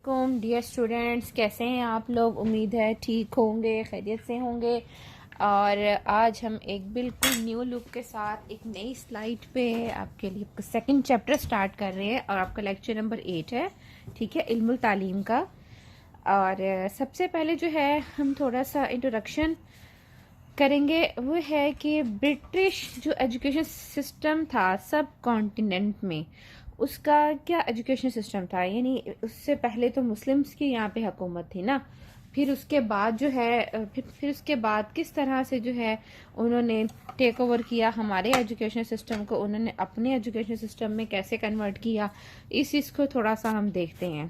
वालेकुम dear students, कैसे हैं आप लोग। उम्मीद है ठीक होंगे, खैरियत से होंगे। और आज हम एक बिल्कुल न्यू लुक के साथ एक नई स्लाइड पे आपके लिए सेकंड चैप्टर स्टार्ट कर रहे हैं और आपका लेक्चर नंबर 8 है, ठीक है, इल्मुल तालीम का। और सबसे पहले जो है हम थोड़ा सा इंट्रोडक्शन करेंगे। वो है कि ब्रिटिश जो एजुकेशन सिस्टम था सब कॉन्टिनेंट में, उसका क्या एजुकेशन सिस्टम था। यानी उससे पहले तो मुस्लिम्स की यहाँ पे हुकूमत थी ना, फिर उसके बाद जो है फिर उसके बाद किस तरह से जो है उन्होंने टेक ओवर किया हमारे एजुकेशन सिस्टम को, उन्होंने अपने एजुकेशन सिस्टम में कैसे कन्वर्ट किया, इस चीज़ को थोड़ा सा हम देखते हैं।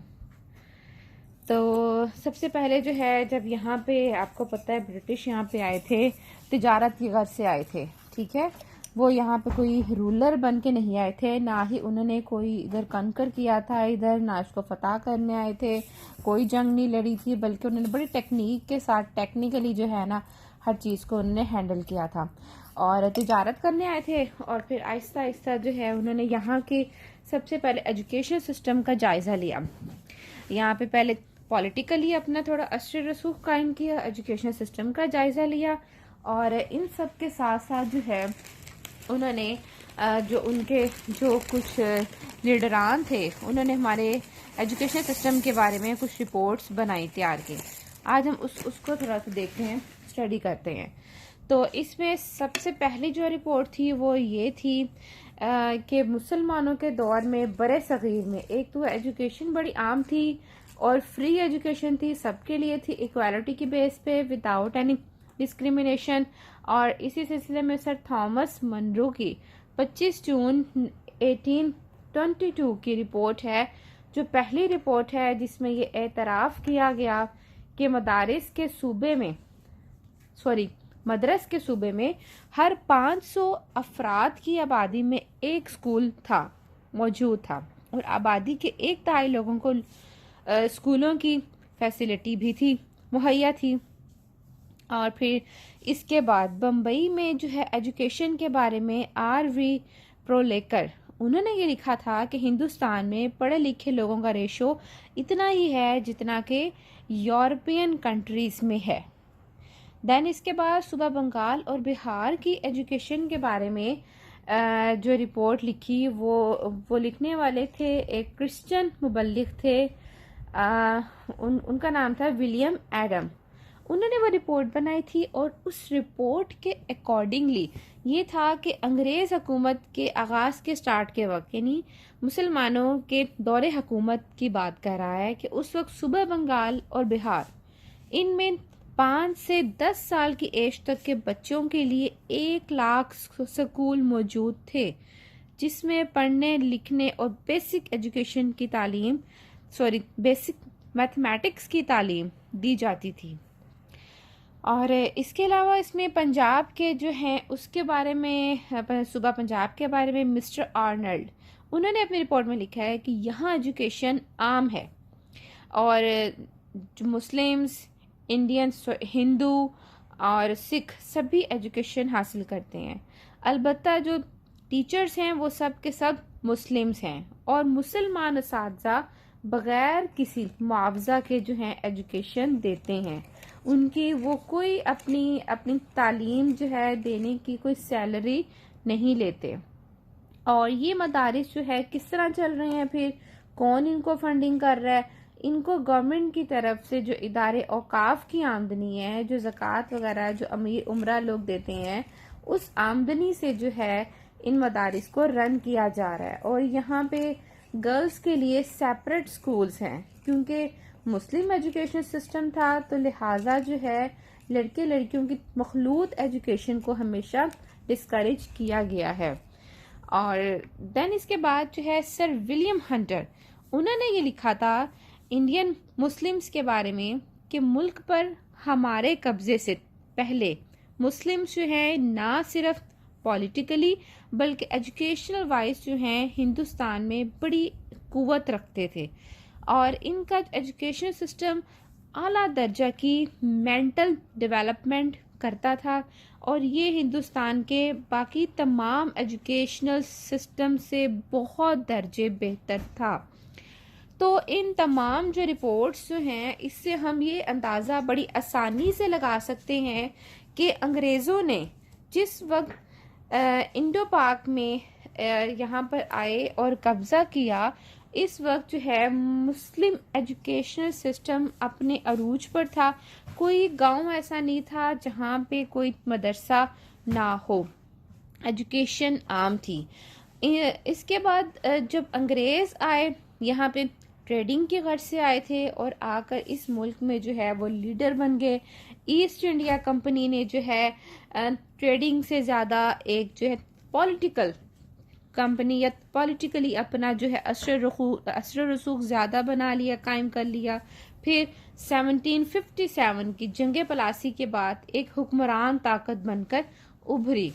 तो सबसे पहले जो है, जब यहाँ पे आपको पता है ब्रिटिश यहाँ पे आए थे, तिजारत की गर्ज से आए थे, ठीक है। वो यहाँ पे कोई रूलर बन के नहीं आए थे, ना ही उन्होंने कोई इधर कनकर किया था, इधर ना इसको फतह करने आए थे, कोई जंग नहीं लड़ी थी, बल्कि उन्होंने बड़ी टेक्निक के साथ टेक्निकली जो है ना हर चीज़ को उन्होंने हैंडल किया था और तिजारत करने आए थे। और फिर आहिस्ता आहिस्ता जो है उन्होंने यहाँ के सबसे पहले एजुकेशन सिस्टम का जायज़ा लिया। यहाँ पे पहले पॉलिटिकली अपना थोड़ा असर रसूख कायम किया, एजुकेशन सिस्टम का जायज़ा लिया, और इन सब के साथ साथ जो है उन्होंने जो उनके जो कुछ लीडरान थे, उन्होंने हमारे एजुकेशन सिस्टम के बारे में कुछ रिपोर्ट्स बनाई, तैयार की। आज हम उसको थोड़ा सा देखते हैं, स्टडी करते हैं। तो इसमें सबसे पहली जो रिपोर्ट थी वो ये थी कि मुसलमानों के दौर में बड़े सगीर में एक तो एजुकेशन बड़ी आम थी और फ्री एजुकेशन थी, सबके लिए थी, इक्वालिटी की बेस पे, विदाउट एनी डिस्क्रिमिनेशन। और इसी सिलसिले में सर थॉमस मनरो की 25 जून 1822 की रिपोर्ट है, जो पहली रिपोर्ट है जिसमें ये एतराफ़ किया गया कि मदरस के सूबे में हर 500 अफराद की आबादी में एक स्कूल मौजूद था, और आबादी के 1 तिहाई लोगों को स्कूलों की फैसिलिटी भी थी, मुहैया थी। और फिर इसके बाद बम्बई में जो है एजुकेशन के बारे में R.V. प्रोलेकर, उन्होंने ये लिखा था कि हिंदुस्तान में पढ़े लिखे लोगों का रेशो इतना ही है जितना कि यूरोपियन कंट्रीज में है। देन इसके बाद सूबा बंगाल और बिहार की एजुकेशन के बारे में जो रिपोर्ट लिखी, वो लिखने वाले थे एक क्रिश्चियन मुबल्लिग थे, उनका नाम था विलियम एडम। उन्होंने वो रिपोर्ट बनाई थी और उस रिपोर्ट के अकॉर्डिंगली ये था कि अंग्रेज़ हुकूमत के आगाज़ के स्टार्ट के वक्त, यानी मुसलमानों के दौरे हुकूमत की बात कर रहा है, कि उस वक्त सूबा बंगाल और बिहार इनमें 5 से 10 साल की एज तक के बच्चों के लिए 1 लाख स्कूल मौजूद थे, जिसमें पढ़ने लिखने और बेसिक मैथमेटिक्स की तालीम दी जाती थी। और इसके अलावा इसमें पंजाब के जो हैं उसके बारे में, सूबा पंजाब के बारे में मिस्टर आर्नल्ड, उन्होंने अपनी रिपोर्ट में लिखा है कि यहाँ एजुकेशन आम है और जो मुस्लिम्स, इंडियंस, हिंदू और सिख सभी एजुकेशन हासिल करते हैं। अलबत्ता जो टीचर्स हैं वो सब के सब मुस्लिम्स हैं, और मुसलमान असातिज़ा बग़ैर किसी मुआवजा के जो हैं एजुकेशन देते हैं। उनकी वो कोई अपनी तालीम जो है देने की कोई सैलरी नहीं लेते। और ये मदारिस जो है किस तरह चल रहे हैं, फिर कौन इनको फंडिंग कर रहा है, इनको गवर्नमेंट की तरफ से जो इदारे औकाफ की आमदनी है, जो ज़कात वगैरह जो अमीर उमरा लोग देते हैं, उस आमदनी से जो है इन मदारिस को रन किया जा रहा है। और यहाँ पे गर्ल्स के लिए सेपरेट स्कूल्स हैं, क्योंकि मुस्लिम एजुकेशन सिस्टम था, तो लिहाजा जो है लड़के लड़कियों की मखलूत एजुकेशन को हमेशा डिस्करेज किया गया है। और देन इसके बाद जो है सर विलियम हंटर, उन्होंने ये लिखा था इंडियन मुस्लिम्स के बारे में कि मुल्क पर हमारे कब्जे से पहले मुस्लिम्स जो हैं ना सिर्फ पॉलिटिकली बल्कि एजुकेशनल वाइज जो हैं हिंदुस्तान में बड़ी कुव्वत रखते थे, और इनका एजुकेशन सिस्टम आला दर्जा की मेंटल डेवलपमेंट करता था, और ये हिंदुस्तान के बाकी तमाम एजुकेशनल सिस्टम से बहुत दर्जे बेहतर था। तो इन तमाम जो रिपोर्ट्स जो हैं, इससे हम ये अंदाज़ा बड़ी आसानी से लगा सकते हैं कि अंग्रेज़ों ने जिस वक्त इंडो पाक में यहाँ पर आए और कब्ज़ा किया, इस वक्त जो है मुस्लिम एजुकेशनल सिस्टम अपने अरूज पर था। कोई गांव ऐसा नहीं था जहाँ पे कोई मदरसा ना हो, एजुकेशन आम थी। इसके बाद जब अंग्रेज़ आए, यहाँ पे ट्रेडिंग की गर्ज से आए थे और आकर इस मुल्क में जो है वो लीडर बन गए। ईस्ट इंडिया कंपनी ने जो है ट्रेडिंग से ज़्यादा एक जो है पॉलिटिकल कंपनी या पॉलिटिकली अपना जो है असर रसूख ज़्यादा बना लिया, कायम कर लिया। फिर 1757 की जंग पलासी के बाद एक हुक्मरान ताकत बनकर उभरी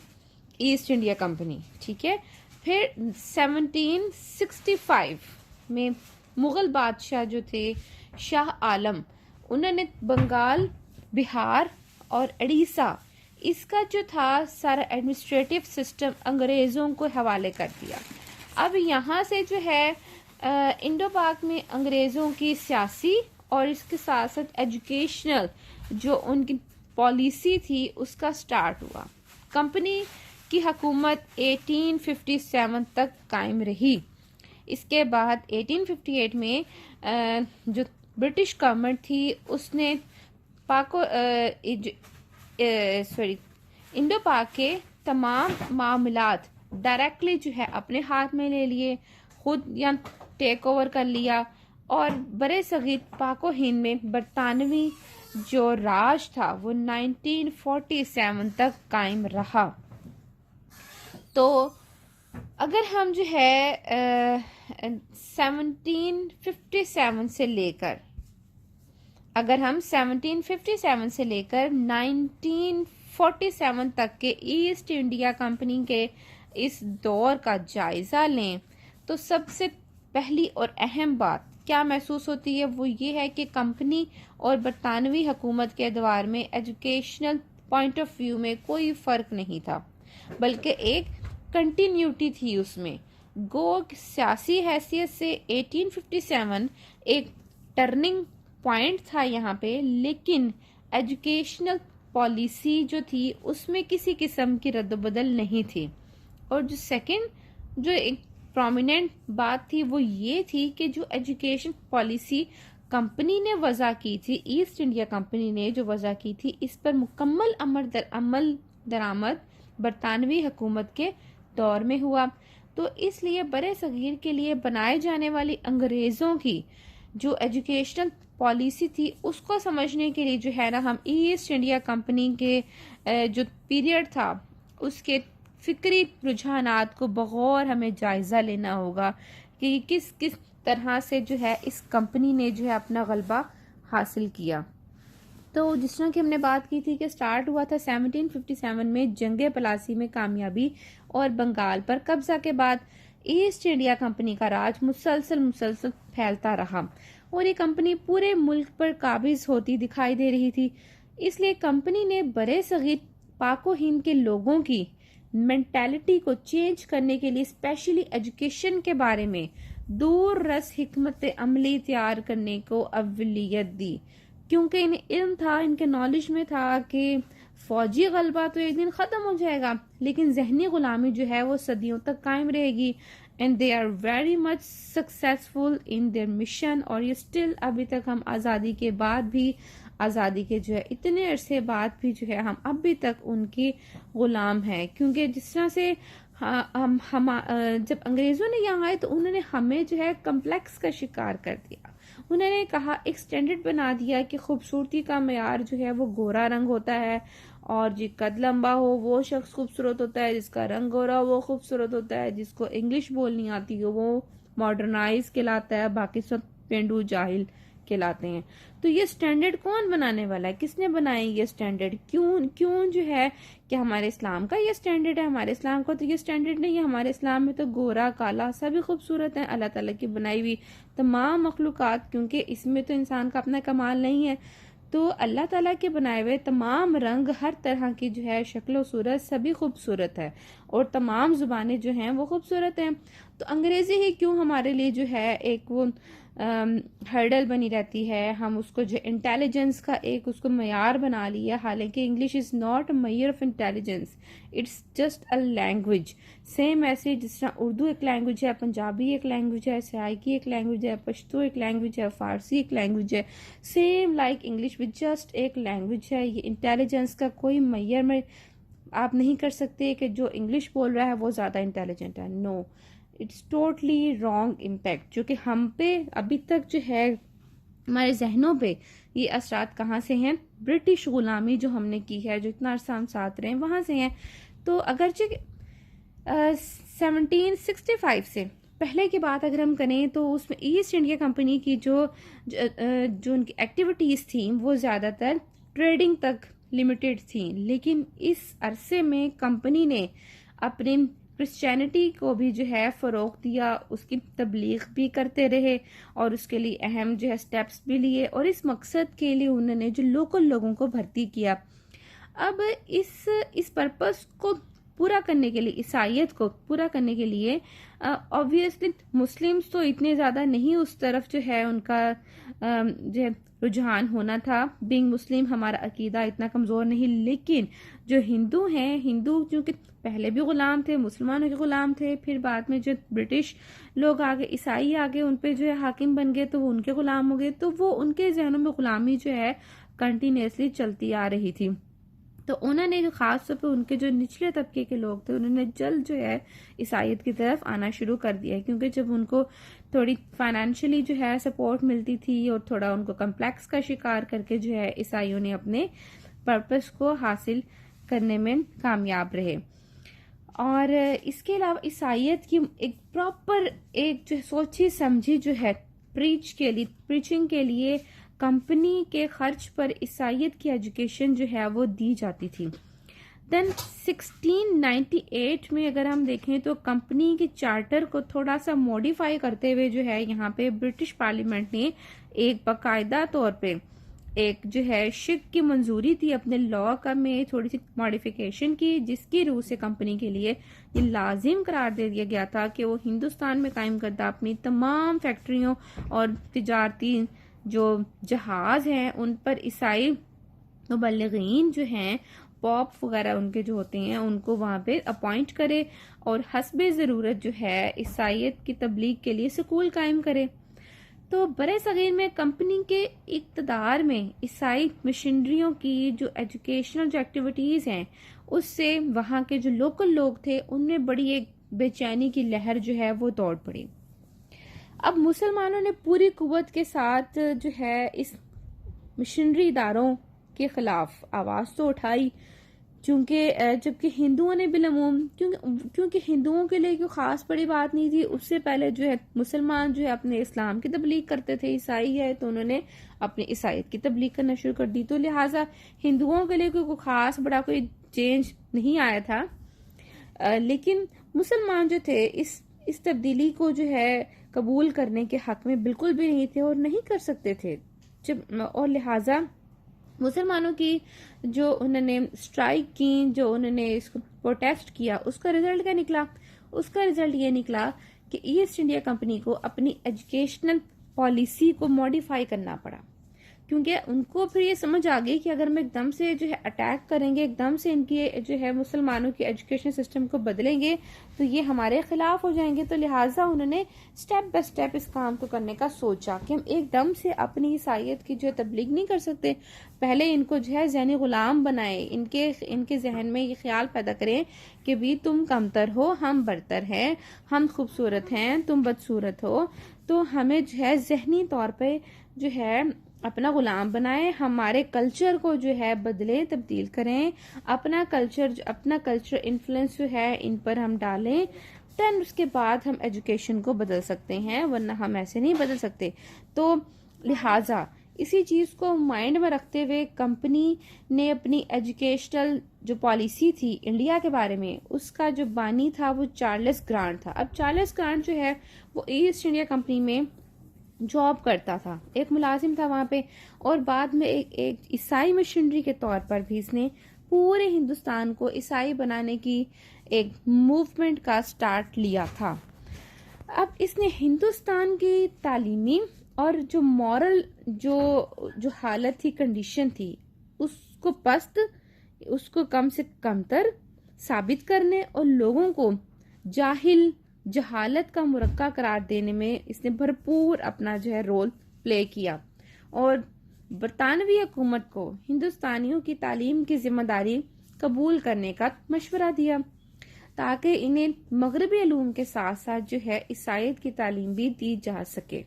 ईस्ट इंडिया कंपनी, ठीक है। फिर 1765 में मुगल बादशाह जो थे शाह आलम, उन्होंने बंगाल, बिहार और उड़ीसा, इसका जो था सारा एडमिनिस्ट्रेटिव सिस्टम अंग्रेज़ों को हवाले कर दिया। अब यहाँ से जो है इंडो पाक में अंग्रेज़ों की सियासी और इसके साथ साथ एजुकेशनल जो उनकी पॉलिसी थी उसका स्टार्ट हुआ। कंपनी की हुकूमत 1857 तक कायम रही। इसके बाद 1858 में जो ब्रिटिश गवर्नमेंट थी उसने इंडो पाक के तमाम मामलात डायरेक्टली जो है अपने हाथ में ले लिए, खुद या टेक ओवर कर लिया और बरे सगीर पाको हिंद में बरतानवी जो राज था वो 1947 तक कायम रहा। तो अगर हम जो है 1757 से लेकर 1947 तक के ईस्ट इंडिया कंपनी के इस दौर का जायजा लें तो सबसे पहली और अहम बात क्या महसूस होती है वो ये है कि कंपनी और बरतानवी हुकूमत के दौर में एजुकेशनल पॉइंट ऑफ व्यू में कोई फ़र्क नहीं था, बल्कि एक कंटिन्यूटी थी उसमें। गो सियासी हैसियत से 1857 एक टर्निंग पॉइंट था यहाँ पे, लेकिन एजुकेशनल पॉलिसी जो थी उसमें किसी किस्म की रद्दबदल नहीं थी। और जो सेकंड जो एक प्रोमिनेंट बात थी वो ये थी कि जो एजुकेशन पॉलिसी कंपनी ने वज़ा की थी, ईस्ट इंडिया कंपनी ने जो वज़ा की थी, इस पर मुकम्मल अमल दरामद बरतानवी हुकूमत के दौर में हुआ। तो इसलिए बड़े सगीर के लिए बनाए जाने वाली अंग्रेज़ों की जो एजुकेशनल पॉलिसी थी उसको समझने के लिए जो है ना, हम ईस्ट इंडिया कंपनी के जो पीरियड था उसके फिक्री रुझानात को बगौर हमें जायज़ा लेना होगा कि किस किस तरह से जो है इस कंपनी ने जो है अपना गलबा हासिल किया। तो जिस तरह की हमने बात की थी कि स्टार्ट हुआ था 1757 में जंग पलासी में कामयाबी और बंगाल पर कब्जा के बाद ईस्ट इंडिया कंपनी का राज मुसलसल फैलता रहा और ये कंपनी पूरे मुल्क पर काबिज होती दिखाई दे रही थी। इसलिए कंपनी ने बड़े सगीर पाको हिंद के लोगों की मेंटालिटी को चेंज करने के लिए स्पेशली एजुकेशन के बारे में दूर रस हिकमत अमली तैयार करने को अव्वलियत दी, क्योंकि इन्हें इल्म था, इनके नॉलेज में था कि फौजी गलबा तो एक दिन ख़त्म हो जाएगा लेकिन जहनी गुलामी जो है वो सदियों तक कायम रहेगी। And they are very much successful in their mission. और ये स्टिल अभी तक हम आज़ादी के बाद भी, आज़ादी के जो है इतने अरसे बाद भी जो है हम अभी तक उनके गुलाम हैं, क्योंकि जिस तरह से हम जब अंग्रेज़ों ने यहाँ आए तो उन्होंने हमें जो है कम्प्लेक्स का शिकार कर दिया। उन्होंने कहा एक स्टैंडर्ड बना दिया कि खूबसूरती का मयार जो है वो गोरा रंग होता है और जी कद लंबा हो वो शख्स खूबसूरत होता है, जिसका रंग गोरा हो वो खूबसूरत होता है, जिसको इंग्लिश बोलनी आती हो वो मॉडर्नाइज कहलाता है, बाकी सब पेंडू जाहिल कहलाते हैं। तो ये स्टैंडर्ड कौन बनाने वाला है, किसने बनाए ये स्टैंडर्ड, क्यों जो है कि हमारे इस्लाम का ये स्टैंडर्ड है। हमारे इस्लाम का तो ये स्टैंडर्ड नहीं है। हमारे इस्लाम में तो गोरा काला सभी खूबसूरत है, अल्लाह ताला की बनाई हुई तमाम मखलूकात, क्योंकि इसमें तो इंसान का अपना कमाल नहीं है। तो अल्लाह ताला के बनाए हुए तमाम रंग, हर तरह की जो है शक्ल सूरत सभी खूबसूरत है और तमाम जुबानें जो हैं वो खूबसूरत हैं। तो अंग्रेजी ही क्यों हमारे लिए जो है एक वो हर्डल बनी रहती है। हम उसको जो इंटेलिजेंस का एक उसको मयार बना लिया, हालांकि इंग्लिश इज़ नॉट अ मयर of intelligence, it's just a language. Same ऐसे जिस तरह उर्दू एक लैंग्वेज है, पंजाबी एक लैंग्वेज है, सराइकी एक लैंग्वेज है, पश्तो एक लैंग्वेज है, फारसी एक लैंग्वेज है, same like English with just एक लैंग्वेज है। ये इंटेलिजेंस का कोई मैयर में आप नहीं कर सकते कि जो इंग्लिश बोल रहा है वो ज़्यादा इंटेलिजेंट है। No, it's totally wrong impact जो कि हम पे अभी तक जो है हमारे जहनों पे ये असरात कहाँ से हैं? ब्रिटिश गुलामी जो हमने की है, जो इतना अरसा हम साथ रहे हैं, वहाँ से हैं। तो अगरचे 1765 से पहले की बात अगर हम करें तो उसमें ईस्ट इंडिया कंपनी की जो उनकी एक्टिविटीज़ थी वो ज़्यादातर ट्रेडिंग तक लिमिटेड थी, लेकिन इस अरसे में कंपनी ने अपनी क्रिश्चियनिटी को भी जो है फ़रोग दिया, उसकी तबलीग भी करते रहे और उसके लिए अहम जो है स्टेप्स भी लिए, और इस मकसद के लिए उन्होंने जो लोकल लोगों को भर्ती किया। अब इस पर्पस को पूरा करने के लिए, ईसाईयत को पूरा करने के लिए ऑब्वियसली मुस्लिम्स तो इतने ज़्यादा नहीं उस तरफ जो है उनका जो है रुझान होना था। बीइंग मुस्लिम हमारा अकीदा इतना कमज़ोर नहीं, लेकिन जो हिंदू हैं, हिंदू चूँकि पहले भी ग़ुलाम थे, मुसलमानों के ग़ुलाम थे, फिर बाद में जो ब्रिटिश लोग आ गए, ईसाई आ गए, उन पे जो है हाकिम बन गए तो वो उनके ग़ुलाम हो गए, तो वो उनके जहनों में ग़ुलामी जो है कंटिन्यूसली चलती आ रही थी। तो उन्होंने जो ख़ास तौर पे उनके जो निचले तबके के लोग थे उन्होंने जल्द जो है ईसाईयत की तरफ आना शुरू कर दिया, क्योंकि जब उनको थोड़ी फाइनेंशियली जो है सपोर्ट मिलती थी और थोड़ा उनको कम्प्लेक्स का शिकार करके जो है ईसाइयों ने अपने पर्पस को हासिल करने में कामयाब रहे। और इसके अलावा ईसाईयत की एक प्रॉपर एक जो सोची समझी जो है प्रीचिंग के लिए कंपनी के खर्च पर ईसाईयत की एजुकेशन जो है वो दी जाती थी। देन 1698 में अगर हम देखें तो कंपनी के चार्टर को थोड़ा सा मॉडिफाई करते हुए जो है यहाँ पे ब्रिटिश पार्लियामेंट ने एक बाकायदा तौर पे एक जो है शिक की मंजूरी थी अपने लॉ का में थोड़ी सी मॉडिफिकेशन की, जिसकी रूह से कंपनी के लिए ये लाजिम करार दे दिया गया था कि वो हिंदुस्तान में कायम करदा अपनी तमाम फैक्ट्रियों और तिजारती जो जहाज हैं उन पर ईसाई मुबल्लिगीन जो हैं, पॉप वगैरह उनके जो होते हैं, उनको वहाँ पे अपॉइंट करे और हस्बे ज़रूरत जो है ईसाईयत की तबलीग के लिए स्कूल कायम करे। तो बड़े सगीर में कंपनी के इक़्तिदार में ईसाई मिशनरियों की जो एजुकेशनल जो एक्टिविटीज़ हैं उससे वहाँ के जो लोकल लोग थे उनमें बड़ी एक बेचैनी की लहर जो है वो दौड़ पड़ी। अब मुसलमानों ने पूरी कुव्वत के साथ जो है इस मिशनरी इदारों के खिलाफ आवाज़ तो उठाई, जबकि हिंदुओं ने बिलमूम क्योंकि हिंदुओं के लिए कोई ख़ास बड़ी बात नहीं थी। उससे पहले जो है मुसलमान जो है अपने इस्लाम की तबलीग करते थे, ईसाई है तो उन्होंने अपनी ईसाईयत की तबलीग करना शुरू कर दी, तो लिहाजा हिंदुओं के लिए कोई ख़ास बड़ा कोई चेंज नहीं आया था। लेकिन मुसलमान जो थे इस तब्दीली को जो है कबूल करने के हक में बिल्कुल भी नहीं थे और नहीं कर सकते थे। और लिहाजा मुसलमानों की जो उन्होंने स्ट्राइक की, जो उन्होंने इसको प्रोटेस्ट किया, उसका रिजल्ट क्या निकला? उसका रिजल्ट ये निकला कि ईस्ट इंडिया कंपनी को अपनी एजुकेशनल पॉलिसी को मॉडिफाई करना पड़ा, क्योंकि उनको फिर ये समझ आ गई कि अगर हम एकदम से जो है अटैक करेंगे, एकदम से इनकी जो है मुसलमानों की एजुकेशन सिस्टम को बदलेंगे तो ये हमारे खिलाफ हो जाएंगे। तो लिहाजा उन्होंने स्टेप बाय स्टेप इस काम को करने का सोचा कि हम एकदम से अपनी ईसाईयत की जो है तबलीग नहीं कर सकते, पहले इनको जो है ज़हनी गुलाम बनाए, इनके जहन में ये ख्याल पैदा करें कि भी तुम कमतर हो, हम बरतर हैं, हम खूबसूरत हैं, तुम बदसूरत हो, तो हमें जो है जहनी तौर पर जो है अपना गुलाम बनाएं, हमारे कल्चर को जो है बदलें, तब्दील करें, अपना कल्चर इन्फ्लुएंस जो है इन पर हम डालें, देन उसके बाद हम एजुकेशन को बदल सकते हैं, वरना हम ऐसे नहीं बदल सकते। तो लिहाजा इसी चीज़ को माइंड में रखते हुए कंपनी ने अपनी एजुकेशनल जो पॉलिसी थी इंडिया के बारे में, उसका जो बानी था वो चार्ल्स ग्रांट था। अब चार्ल्स ग्रांट जो है वो ईस्ट इंडिया कंपनी में जॉब करता था, एक मुलाजिम था वहाँ पे, और बाद में एक ईसाई मिशनरी के तौर पर भी इसने पूरे हिंदुस्तान को ईसाई बनाने की एक मूवमेंट का स्टार्ट लिया था। अब इसने हिंदुस्तान की तालीमी और जो मॉरल जो जो हालत थी, कंडीशन थी, उसको पस्त, उसको कम से कमतर साबित करने और लोगों को जाहिल, जहालत का मुरक्का करार देने में इसने भरपूर अपना जो है रोल प्ले किया। और बरतानवी हुकूमत को हिंदुस्तानियों की तालीम की जिम्मेदारी कबूल करने का मशवरा दिया ताकि इन्हें मगरबी उलूम के साथ साथ जो है ईसाईयत की तालीम भी दी जा सके।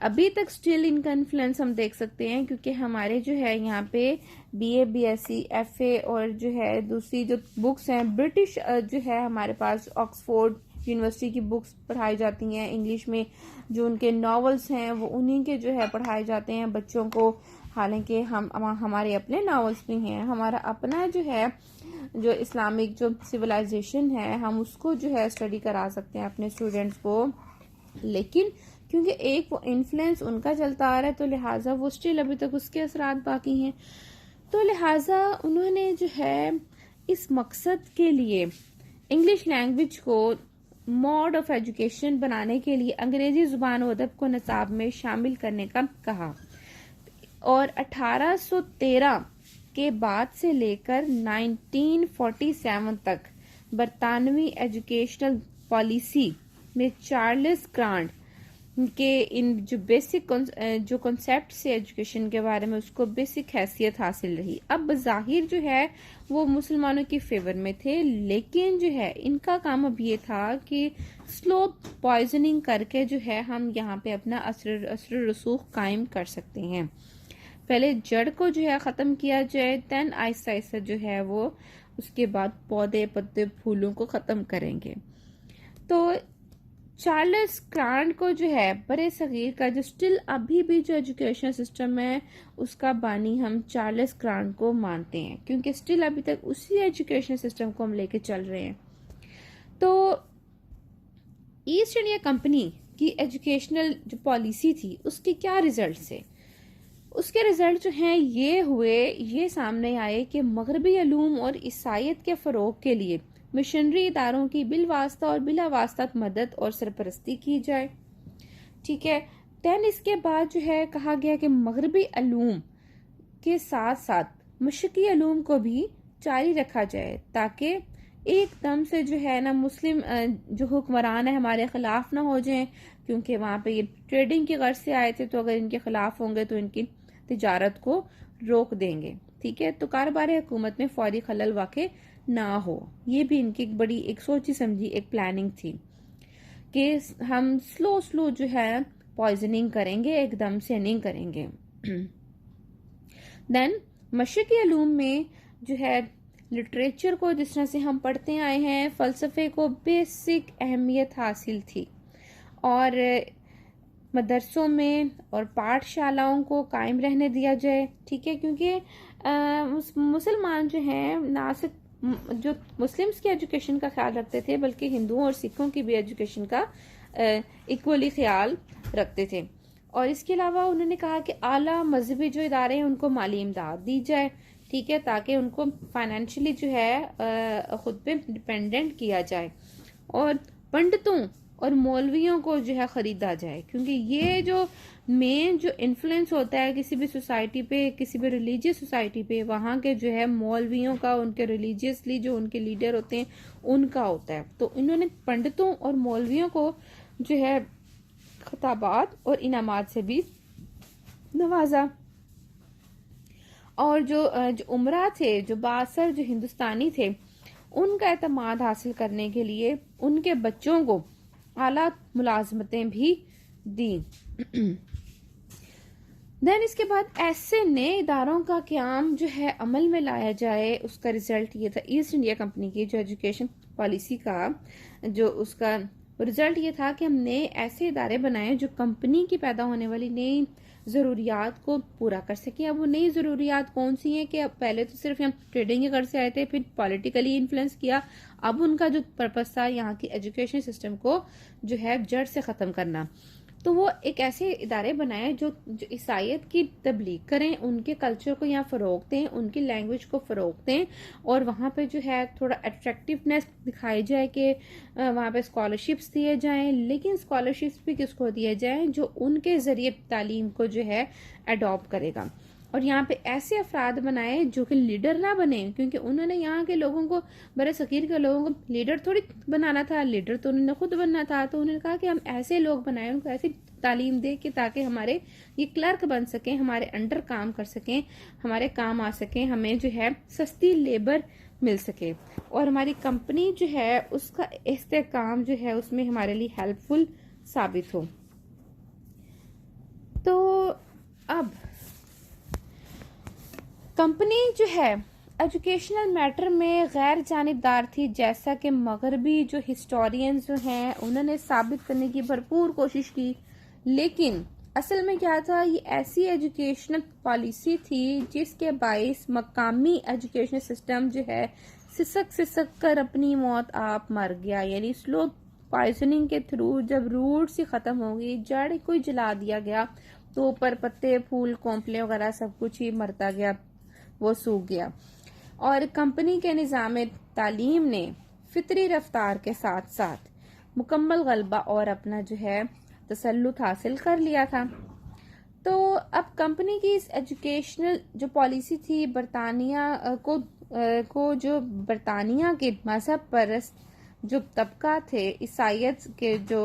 अभी तक स्टिल इनका इन्फ्लुएंस हम देख सकते हैं, क्योंकि हमारे जो है यहाँ पे बीए, बीएससी, एफए और जो है दूसरी जो बुक्स हैं ब्रिटिश जो है हमारे पास ऑक्सफोर्ड यूनिवर्सिटी की बुक्स पढ़ाई जाती हैं इंग्लिश में। जो उनके नॉवेल्स हैं वो उन्हीं के जो है पढ़ाए जाते हैं बच्चों को। हालांकि हमारे अपने नॉवेल्स भी हैं, हमारा अपना जो है जो इस्लामिक जो सिविलाइजेशन है हम उसको जो है स्टडी करा सकते हैं अपने स्टूडेंट्स को। लेकिन क्योंकि एक वो इन्फ्लुएंस उनका चलता आ रहा है तो लिहाजा वो स्टिल अभी तक उसके असरात बाकी हैं। तो लिहाजा उन्होंने जो है इस मकसद के लिए इंग्लिश लैंग्वेज को मोड ऑफ एजुकेशन बनाने के लिए अंग्रेजी जुबान और अदब को निसाब में शामिल करने का कहा। और 1813 के बाद से लेकर 1947 तक बरतानवी एजुकेशनल पॉलिसी में चार्ल्स ग्रांट के इन जो बेसिक जो कॉन्सेप्ट से एजुकेशन के बारे में उसको बेसिक हैसियत हासिल रही। अब जाहिर जो है वो मुसलमानों की फेवर में थे, लेकिन जो है इनका काम अब ये था कि स्लो पॉइजनिंग करके जो है हम यहाँ पे अपना असर रसूख कायम कर सकते हैं। पहले जड़ को जो है खत्म किया जाए, देन आहिस्ता आहिस्ता जो है वो उसके बाद पौधे, पत्ते, फूलों को खत्म करेंगे। तो चार्ल्स ग्रांट को जो है बड़े सगीर का जो स्टिल अभी भी जो एजुकेशन सिस्टम है उसका बानी हम चार्ल्स ग्रांट को मानते हैं, क्योंकि स्टिल अभी तक उसी एजुकेशन सिस्टम को हम लेके चल रहे हैं। तो ईस्ट इंडिया कंपनी की एजुकेशनल जो पॉलिसी थी उसके क्या रिजल्ट थे? उसके रिजल्ट जो हैं ये सामने आए कि मगरबी उलूम और ईसाईयत के फरोग के लिए मिशनरी इदारों की बिलवास्ता और बिला वास्ता मदद और सरपरस्ती की जाए। ठीक है। देन इसके बाद जो है कहा गया कि मगरबी उलूम के साथ साथ मशरकी उलूम को भी जारी रखा जाए, ताकि एकदम से जो है ना मुस्लिम जो हुक्मरान है हमारे खिलाफ ना हो जाएं, क्योंकि वहां पे ये ट्रेडिंग की गर्ज से आए थे, तो अगर इनके खिलाफ होंगे तो इनकी तिजारत को रोक देंगे। ठीक है। तो कारोबार हुकूमत में फौरी खलल वाक़े ना हो, ये भी इनकी एक बड़ी एक सोची समझी एक प्लानिंग थी कि हम स्लो जो है पॉइजनिंग करेंगे, एकदम से नहीं करेंगे। देन मशरकी उलूम में जो है लिटरेचर को जिस तरह से हम पढ़ते आए हैं, फलसफे को बेसिक अहमियत हासिल थी, और मदरसों में और पाठशालाओं को कायम रहने दिया जाए। ठीक है। क्योंकि मुसलमान जो हैं ना सिर्फ जो मुस्लिम्स की एजुकेशन का ख्याल रखते थे बल्कि हिंदुओं और सिखों की भी एजुकेशन का इक्वली ख्याल रखते थे। और इसके अलावा उन्होंने कहा कि आला मजहबी जो इदारे हैं उनको माली इमदाद दी जाए। ठीक है। ताकि उनको फाइनेंशियली जो है खुद पे डिपेंडेंट किया जाए, और पंडितों और मौलवियों को जो है खरीदा जाए, क्योंकि ये जो मेन जो इन्फ्लुएंस होता है किसी भी सोसाइटी पे, किसी भी रिलीजियस सोसाइटी पे, वहाँ के जो है मौलवियों का, उनके रिलीजियसली जो उनके लीडर होते हैं उनका होता है। तो इन्होंने पंडितों और मौलवियों को जो है खिताबात और इनामात से भी नवाजा। और जो उमरा थे, जो बासर जो हिंदुस्तानी थे, उनका एतमाद हासिल करने के लिए उनके बच्चों को आला मुलाजमतें भी दी। देन इसके बाद ऐसे नए इदारों का क्याम जो है अमल में लाया जाए, उसका रिजल्ट ये था ईस्ट इंडिया कंपनी की जो एजुकेशन पॉलिसी का जो उसका रिजल्ट ये था कि हम नए ऐसे इदारे बनाए जो कंपनी की पैदा होने वाली नई ज़रूरियात को पूरा कर सके। अब वो नई ज़रूरियात कौन सी हैं कि अब पहले तो सिर्फ हम ट्रेडिंग के घर से आए थे, फिर पॉलिटिकली इन्फ्लुएंस किया। अब उनका जो पर्पस था यहाँ की एजुकेशन सिस्टम को जो है जड़ से ख़त्म करना। तो वो एक ऐसे इदारे बनाए जो जो ईसाइयत की तबलीग करें, उनके कल्चर को यहाँ फ़रोग दें, उनकी लैंग्वेज को फ़रोग दें, और वहाँ पे जो है थोड़ा अट्रैक्टिवनेस दिखाई जाए कि वहाँ पे स्कॉलरशिप्स दिए जाएं, लेकिन स्कॉलरशिप्स भी किसको दिए जाएं जो उनके ज़रिए तालीम को जो है अडॉप्ट करेगा। और यहाँ पे ऐसे अफराद बनाए जो कि लीडर ना बने, क्योंकि उन्होंने यहाँ के लोगों को, बड़े सकीर के लोगों को लीडर थोड़ी बनाना था, लीडर तो उन्होंने खुद बनना था। तो उन्होंने कहा कि हम ऐसे लोग बनाए, उनको ऐसी तालीम दे कि ताकि हमारे ये क्लर्क बन सकें, हमारे अंडर काम कर सकें, हमारे काम आ सकें, हमें जो है सस्ती लेबर मिल सके, और हमारी कंपनी जो है उसका इस्तेकाम जो है उसमें हमारे लिए हेल्पफुल साबित हो। तो अब कंपनी जो है एजुकेशनल मैटर में गैर जानिबदार थी, जैसा कि मगरबी जो हिस्टोरियंस जो हैं उन्होंने साबित करने की भरपूर कोशिश की, लेकिन असल में क्या था, ये ऐसी एजुकेशनल पॉलिसी थी जिसके बाइस मकामी एजुकेशनल सिस्टम जो है सिसक सिसक कर अपनी मौत आप मर गया। यानी स्लो पॉइजनिंग के थ्रू जब रूट से खत्म हो गई, जड़ कोई जला दिया गया, तो ऊपर पत्ते फूल कोंपले वगैरह सब कुछ ही मरता गया, वो सूख गया। और कंपनी के निज़ाम तालीम ने फितरी रफ्तार के साथ साथ मुकम्मल गलबा और अपना जो है तसल्लुत हासिल कर लिया था। तो अब कंपनी की इस एजुकेशनल जो पॉलिसी थी, बरतानिया को जो बरतानिया के मजहब परस्त जो तबका थे, ईसाइयत के जो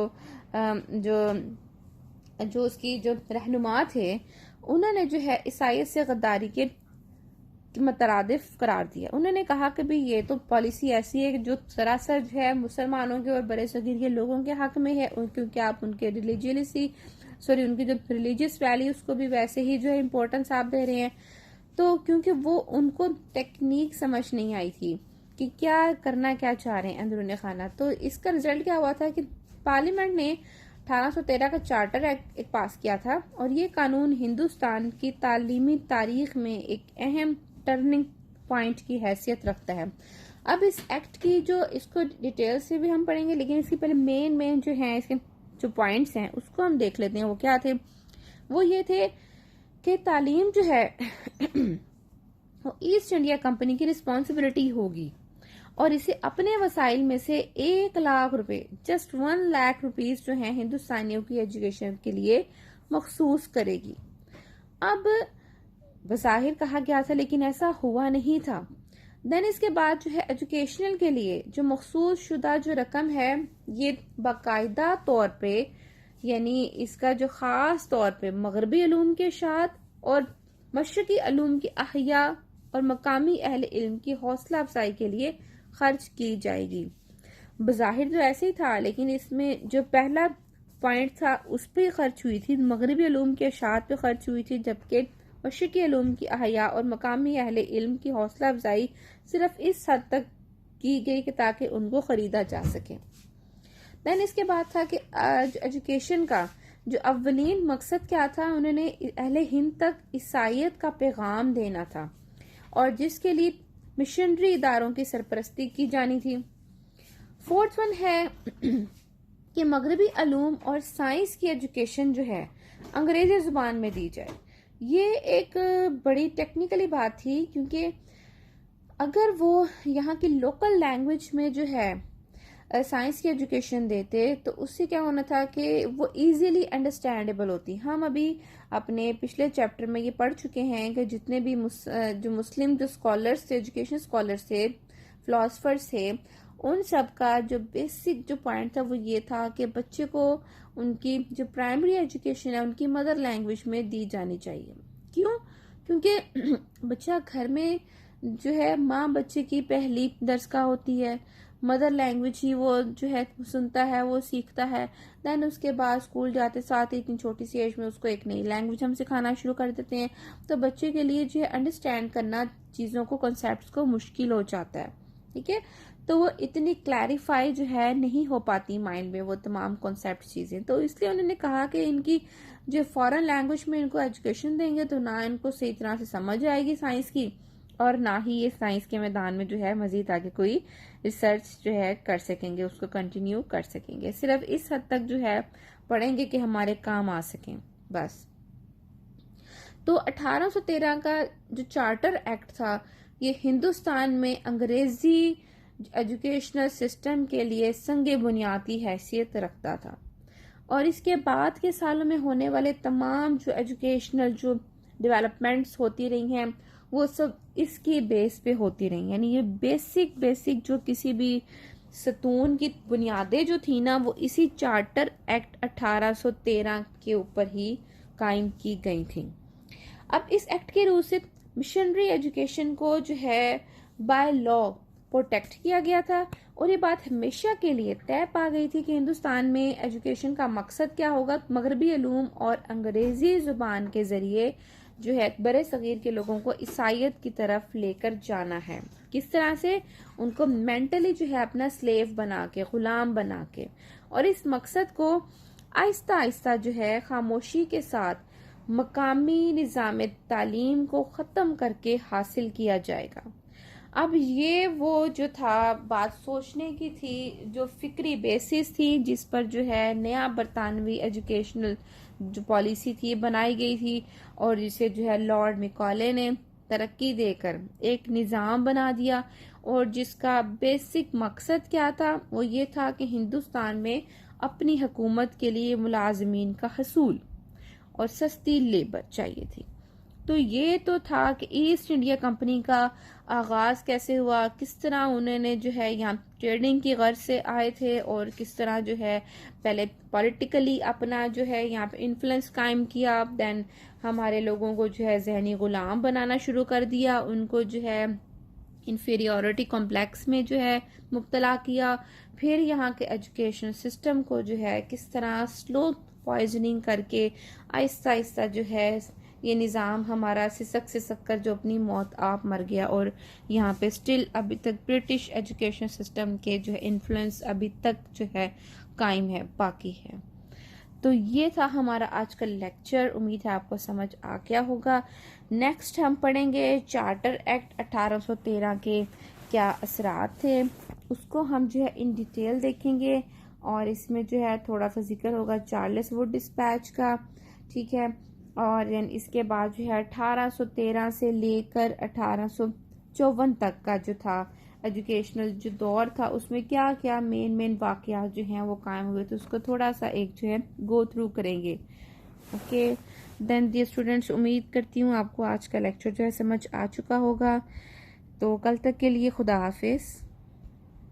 उसकी जो रहनुमा थे, उन्होंने जो है ईसाइयत से गद्दारी के मतरादिफ करार दिया। उन्होंने कहा कि भाई ये तो पॉलिसी ऐसी है जो सरासर जो है मुसलमानों के और बड़े सगीर के लोगों के हक में है, क्योंकि आप उनके उनकी जो रिलीजियस वैल्यूज को भी वैसे ही जो है इम्पोर्टेंस आप दे रहे हैं। तो क्योंकि वो उनको टेक्निक समझ नहीं आई थी कि क्या करना क्या चाह रहे हैं अंदरूनी खाना। तो इसका रिजल्ट क्या हुआ था कि पार्लियामेंट ने 1813 का चार्टर एक्ट एक पास किया था, और ये कानून हिंदुस्तान की तालीमी तारीख में एक अहम टर्निंग पॉइंट की हैसियत रखता है। अब इस एक्ट की जो इसको डिटेल से भी हम पढ़ेंगे, लेकिन इसकी पहले मेन जो है इसके जो पॉइंट्स हैं उसको हम देख लेते हैं। वो क्या थे? वो ये थे कि तालीम जो है वो ईस्ट इंडिया कंपनी की रिस्पॉन्सिबिलिटी होगी, और इसे अपने वसाइल में से 1 लाख रुपए, जस्ट 1 लाख रुपीज जो है हिंदुस्तानियों की एजुकेशन के लिए मखसूस करेगी। अब बज़ाहिर कहा गया था, लेकिन ऐसा हुआ नहीं था। देन इसके बाद जो है एजुकेशनल के लिए जो मखसूस शुदा जो रकम है, ये बाकायदा तौर पे, यानी इसका जो खास तौर पे मगरबी अलूम के साथ और मशरकी अलूम की अहिया और मकामी अहले इल्म की हौसला अफजाई के लिए खर्च की जाएगी। बज़ाहिर तो ऐसे ही था, लेकिन इसमें जो पहला पॉइंट था उस पर खर्च हुई थी, मगरबी अलूम के साथ पे खर्च हुई थी, जबकि मशरकी अलूम की अहिया और मकामी अहले इल्म की हौसला अफजाई सिर्फ इस हद तक की गई कि ताकि उनको खरीदा जा सके। देन इसके बाद था कि एजुकेशन का जो अव्वलीन मकसद क्या था, उन्होंने अहले हिंद तक ईसाइयत का पैगाम देना था, और जिसके लिए मिशनरी इदारों की सरपरस्ती की जानी थी। फोर्थ वन है कि मगरबी अलूम और साइंस की एजुकेशन जो है अंग्रेजी जुबान में दी जाए। ये एक बड़ी टेक्निकली बात थी, क्योंकि अगर वो यहाँ की लोकल लैंग्वेज में जो है साइंस की एजुकेशन देते तो उससे क्या होना था कि वो इजीली अंडरस्टैंडेबल होती। हम अभी अपने पिछले चैप्टर में ये पढ़ चुके हैं कि जितने भी जो मुस्लिम जो स्कॉलर्स थे, एजुकेशन स्कॉलर्स थे, फिलोसफर्स थे, उन सब का जो बेसिक जो पॉइंट था वो ये था कि बच्चे को उनकी जो प्राइमरी एजुकेशन है उनकी मदर लैंग्वेज में दी जानी चाहिए। क्यों? क्योंकि बच्चा घर में जो है माँ बच्चे की पहली दरस होती है, मदर लैंग्वेज ही वो जो है सुनता है, वो सीखता है। देन उसके बाद स्कूल जाते साथ ही इतनी छोटी सी एज में उसको एक नई लैंग्वेज हम सिखाना शुरू कर देते हैं, तो बच्चे के लिए जो है अंडरस्टैंड करना चीज़ों को, कॉन्सेप्ट्स को मुश्किल हो जाता है। ठीक है, तो वो इतनी क्लैरिफाई जो है नहीं हो पाती माइंड में वो तमाम कॉन्सेप्ट चीज़ें। तो इसलिए उन्होंने कहा कि इनकी जो फॉरेन लैंग्वेज में इनको एजुकेशन देंगे तो ना इनको सही तरह से समझ आएगी साइंस की, और ना ही ये साइंस के मैदान में जो है मजीद आगे कोई रिसर्च जो है कर सकेंगे, उसको कंटिन्यू कर सकेंगे। सिर्फ इस हद तक जो है पढ़ेंगे कि हमारे काम आ सकें बस। तो 1813 का जो चार्टर एक्ट था, ये हिंदुस्तान में अंग्रेजी एजुकेशनल सिस्टम के लिए संग बुनियादी हैसियत रखता था। और इसके बाद के सालों में होने वाले तमाम जो एजुकेशनल जो डेवलपमेंट्स होती रही हैं, वो सब इसकी बेस पे होती रही। यानी ये बेसिक जो किसी भी सतून की बुनियादें जो थी ना, वो इसी चार्टर एक्ट 1813 के ऊपर ही कायम की गई थी। अब इस एक्ट के रूल से मिशनरी एजुकेशन को जो है बाय लॉ प्रोटेक्ट किया गया था। और ये बात हमेशा के लिए तय पा गई थी कि हिंदुस्तान में एजुकेशन का मकसद क्या होगा, मगरबी इल्म और अंग्रेजी जुबान के जरिए जो है बड़े सगीर के लोगों को ईसाइयत की तरफ लेकर जाना है। किस तरह से? उनको मेंटली जो है अपना स्लेव बना के, गुलाम बना के। और इस मकसद को आहिस्ता आहिस्ता जो है खामोशी के साथ मकामी निज़ाम तालीम को ख़त्म करके हासिल किया जाएगा। अब ये वो जो था बात सोचने की थी, जो फिक्री बेसिस थी जिस पर जो है नया बरतानवी एजुकेशनल जो पॉलिसी थी बनाई गई थी, और जिसे जो है लॉर्ड मैकॉले ने तरक्की देकर एक निज़ाम बना दिया। और जिसका बेसिक मकसद क्या था? वो ये था कि हिंदुस्तान में अपनी हुकूमत के लिए मुलाजमीन का हसूल और सस्ती लेबर चाहिए थी। तो ये तो था कि ईस्ट इंडिया कंपनी का आगाज कैसे हुआ, किस तरह उन्होंने जो है यहाँ ट्रेडिंग की गर्ज से आए थे, और किस तरह जो है पहले पॉलिटिकली अपना जो है यहाँ पे इन्फ्लुएंस कायम किया, देन हमारे लोगों को जो है जहनी गुलाम बनाना शुरू कर दिया, उनको जो है इंफीरियोरिटी कॉम्प्लेक्स में जो है मुब्तला किया। फिर यहाँ के एजुकेशन सिस्टम को जो है किस तरह स्लो पॉइजनिंग करके आहिस्ता आहिस्ता जो है ये निज़ाम हमारा सिसक कर जो अपनी मौत आप मर गया। और यहाँ पे स्टिल अभी तक ब्रिटिश एजुकेशन सिस्टम के जो है इन्फ्लुएंस अभी तक जो है कायम है, बाकी है। तो ये था हमारा आज का लेक्चर। उम्मीद है आपको समझ आ गया होगा। नेक्स्ट हम पढ़ेंगे चार्टर एक्ट 1813 के क्या असरात थे, उसको हम जो है इन डिटेल देखेंगे। और इसमें जो है थोड़ा सा जिक्र होगा चार्ल्स वुड डिस्पैच का, ठीक है। और इसके बाद जो है 1813 से लेकर 1854 तक का जो था एजुकेशनल जो दौर था, उसमें क्या क्या मेन वाकयात जो हैं वो कायम हुए, तो उसको थोड़ा सा एक जो है गो थ्रू करेंगे। ओके देन डियर स्टूडेंट्स, उम्मीद करती हूँ आपको आज का लेक्चर जो है समझ आ चुका होगा। तो कल तक के लिए खुदा हाफिज।